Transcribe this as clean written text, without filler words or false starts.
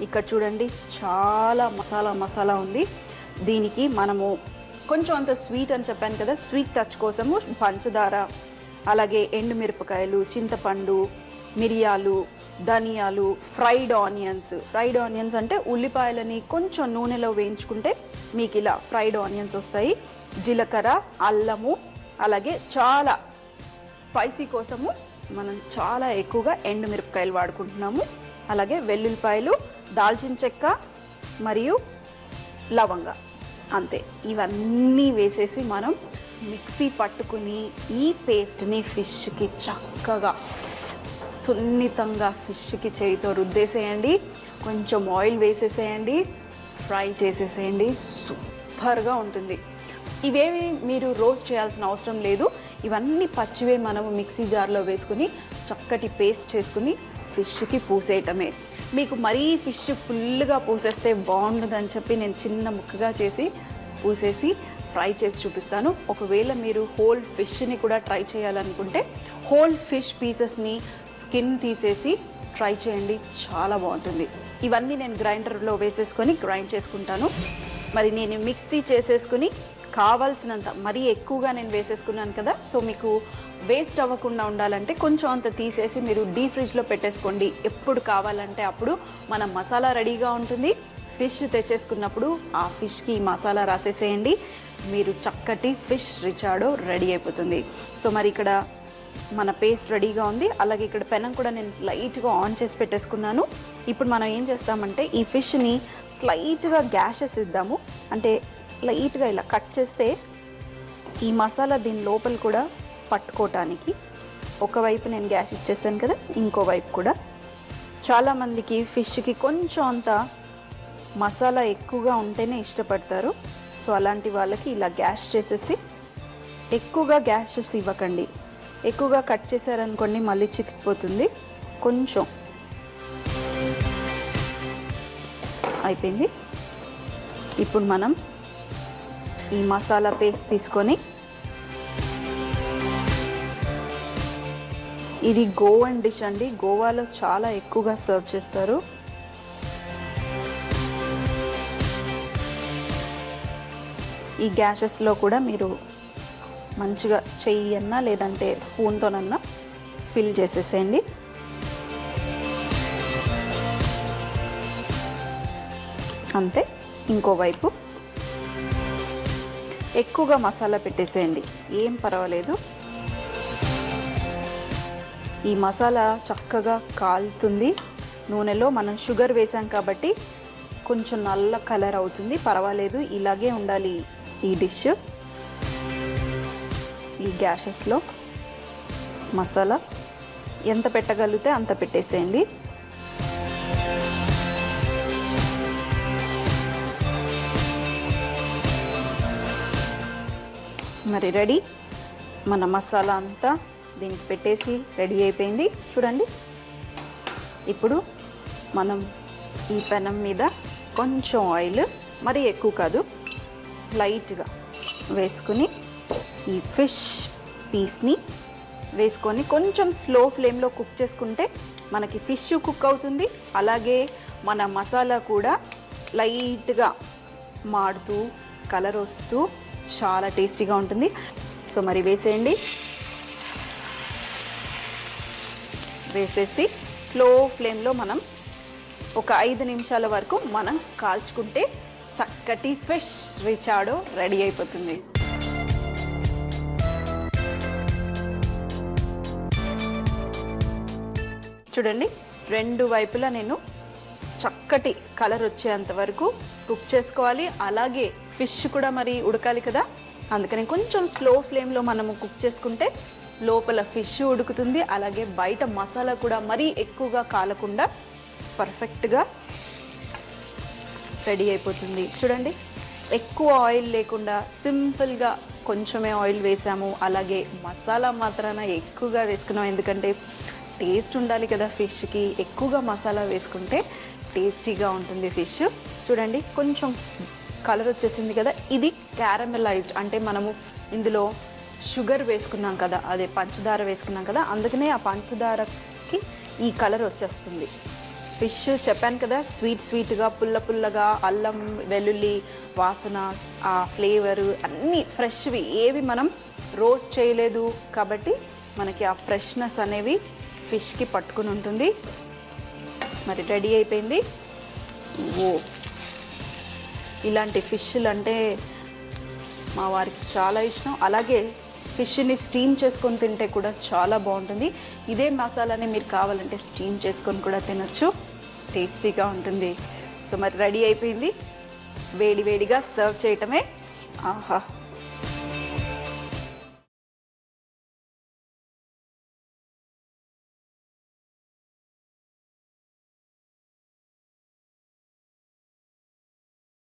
ఇక్కడ చూడండి చాలా మసాలా ఉంది. దీనికి మనము కొంచెం అంత స్వీట్ అని చెప్పాను కదా, స్వీట్ టచ్ కోసము పంచదార, అలాగే ఎండుమిరపకాయలు, చింతపండు, మిరియాలు, ధనియాలు, ఫ్రైడ్ ఆనియన్స్ అంటే ఉల్లిపాయలని కొంచెం నూనెలో వేయించుకుంటే మీకు ఇలా ఫ్రైడ్ ఆనియన్స్ వస్తాయి. జీలకర్ర, అల్లము, అలాగే చాలా స్పైసీ కోసము మనం చాలా ఎక్కువగా ఎండుమిరపకాయలు వాడుకుంటున్నాము. అలాగే వెల్లుల్లిపాయలు, దాల్చిన చెక్క మరియు లవంగ, అంతే. ఇవన్నీ వేసేసి మనం మిక్సీ పట్టుకుని ఈ పేస్ట్ని ఫిష్కి చక్కగా సున్నితంగా ఫిష్కి చేయితో రుద్దేసేయండి. కొంచెం ఆయిల్ వేసేసేయండి, ఫ్రై చేసేసేయండి. సూపర్గా ఉంటుంది. ఇవేవి మీరు రోస్ట్ చేయాల్సిన అవసరం లేదు. ఇవన్నీ పచ్చివే మనము మిక్సీ జార్లో వేసుకుని చక్కటి పేస్ట్ చేసుకుని ఫిష్కి పూసేయటమే. మీకు మరీ ఫిష్ ఫుల్గా పూసేస్తే బాగుండదని చెప్పి నేను చిన్న ముక్కగా చేసి పూసేసి ఫ్రై చేసి చూపిస్తాను. ఒకవేళ మీరు హోల్ ఫిష్ని కూడా ట్రై చేయాలనుకుంటే హోల్ ఫిష్ పీసెస్ని స్కిన్ తీసేసి ట్రై చేయండి, చాలా బాగుంటుంది. ఇవన్నీ నేను గ్రైండర్లో వేసేసుకొని గ్రైండ్ చేసుకుంటాను. మరి నేను మిక్సీ చేసేసుకుని కావాల్సినంత, మరీ ఎక్కువగా నేను వేసేసుకున్నాను కదా, సో మీకు వేస్ట్ అవ్వకుండా ఉండాలంటే కొంచెం అంత తీసేసి మీరు డీప్ ఫ్రిడ్జ్లో పెట్టేసుకోండి. ఎప్పుడు కావాలంటే అప్పుడు మన మసాలా రెడీగా ఉంటుంది. ఫిష్ తెచ్చేసుకున్నప్పుడు ఆ ఫిష్కి ఈ మసాలా రాసేసేయండి. మీరు చక్కటి ఫిష్ రిచాడో రెడీ అయిపోతుంది. సో మరి ఇక్కడ మన పేస్ట్ రెడీగా ఉంది. అలాగే ఇక్కడ పెనం కూడా నేను లైట్గా ఆన్ చేసి పెట్టేసుకున్నాను. ఇప్పుడు మనం ఏం చేస్తామంటే ఈ ఫిష్ని స్లైట్గా గ్యాషెస్ ఇద్దాము. అంటే లైట్గా ఇలా కట్ చేస్తే ఈ మసాలా దీని లోపల కూడా పట్టుకోవటానికి. ఒకవైపు నేను గ్యాస్ ఇచ్చేసాను కదా, ఇంకో వైపు కూడా. చాలామందికి ఫిష్కి కొంచెం అంత మసాలా ఎక్కువగా ఉంటేనే ఇష్టపడతారు. సో అలాంటి వాళ్ళకి ఇలా గ్యాస్ చేసేసి, ఎక్కువగా గ్యాసెస్ ఇవ్వకండి. ఎక్కువగా కట్ చేశారనుకోండి మళ్ళీ చితికిపోతుంది. కొంచెం అయిపోయింది. ఇప్పుడు మనం ఈ మసాలా పేస్ట్ తీసుకొని, ఇది గోవన్ డిష్ అండి, గోవాలో చాలా ఎక్కువగా సర్వ్ చేస్తారు. ఈ గ్యాసెస్లో కూడా మీరు మంచిగా చెయ్యి అన్నా లేదంటే స్పూన్తోనన్నా ఫిల్ చేసేసేయండి. అంతే. ఇంకోవైపు ఎక్కువగా మసాలా పెట్టేసేయండి, ఏం పర్వాలేదు. ఈ మసాలా చక్కగా కాలుతుంది నూనెలో. మనం షుగర్ వేసాం కాబట్టి కొంచెం నల్ల కలర్ అవుతుంది, పర్వాలేదు. ఇలాగే ఉండాలి ఈ డిష్. ఈ గ్యాసెస్లో మసాలా ఎంత పెట్టగలిగితే అంత పెట్టేసేయండి. మరి రెడీ. మన మసాలా అంతా దీనికి పెట్టేసి రెడీ అయిపోయింది. చూడండి. ఇప్పుడు మనం ఈ పెనం మీద కొంచెం ఆయిల్, మరీ ఎక్కువ కాదు, లైట్గా వేసుకుని ఈ ఫిష్ పీస్ని వేసుకొని కొంచెం స్లో ఫ్లేమ్లో కుక్ చేసుకుంటే మనకి ఫిష్ కుక్ అవుతుంది. అలాగే మన మసాలా కూడా లైట్గా మాడుతూ కలర్ వస్తూ చాలా టేస్టీగా ఉంటుంది. సో మరి వేసేయండి. వేసేసి స్లో ఫ్లేమ్లో మనం ఒక 5 నిమిషాల వరకు మనం కాల్చుకుంటే చక్కటి ఫిష్ రిచాడో రెడీ అయిపోతుంది. చూడండి, రెండు వైపులా నేను చక్కటి కలర్ వచ్చేంత వరకు కుక్ చేసుకోవాలి. అలాగే ఫిష్ కూడా మరి ఉడకాలి కదా, అందుకని కొంచెం స్లో ఫ్లేమ్లో మనము కుక్ చేసుకుంటే లోపల ఫిష్ ఉడుకుతుంది. అలాగే బయట మసాలా కూడా మరీ ఎక్కువగా కాలకుండా పర్ఫెక్ట్గా రెడీ అయిపోతుంది. చూడండి, ఎక్కువ ఆయిల్ లేకుండా సింపుల్గా కొంచెమే ఆయిల్ వేసాము. అలాగే మసాలా మాత్రాన ఎక్కువగా వేసుకున్నాం, ఎందుకంటే టేస్ట్ ఉండాలి కదా ఫిష్కి. ఎక్కువగా మసాలా వేసుకుంటే టేస్టీగా ఉంటుంది ఫిష్. చూడండి, కొంచెం కలర్ వచ్చేసింది కదా. ఇది క్యారమెలైజ్డ్, అంటే మనము ఇందులో షుగర్ వేసుకున్నాం కదా, పంచదార వేసుకున్నాం కదా, అందుకనే ఆ పంచదారకి ఈ కలర్ వచ్చేస్తుంది ఫిష్ చెప్పాను కదా, స్వీట్గా పుల్లగా, అల్లం వెల్లుల్లి వాసన, ఆ ఫ్లేవరు అన్నీ ఫ్రెష్వి, ఏవి మనం రోస్ట్ చేయలేదు కాబట్టి మనకి ఆ ఫ్రెష్నెస్ అనేవి ఫిష్కి పట్టుకుని ఉంటుంది. మరి రెడీ అయిపోయింది. ఓ, ఇలాంటి ఫిష్లు అంటే మా వారికి చాలా ఇష్టం. అలాగే ఫిష్ని స్టీమ్ చేసుకొని తింటే కూడా చాలా బాగుంటుంది. ఇదే మసాలాని మీరు కావాలంటే స్టీమ్ చేసుకొని కూడా తినొచ్చు, టేస్టీగా ఉంటుంది. సో మరి రెడీ అయిపోయింది, వేడివేడిగా సర్వ్ చేయటమే. ఆహా.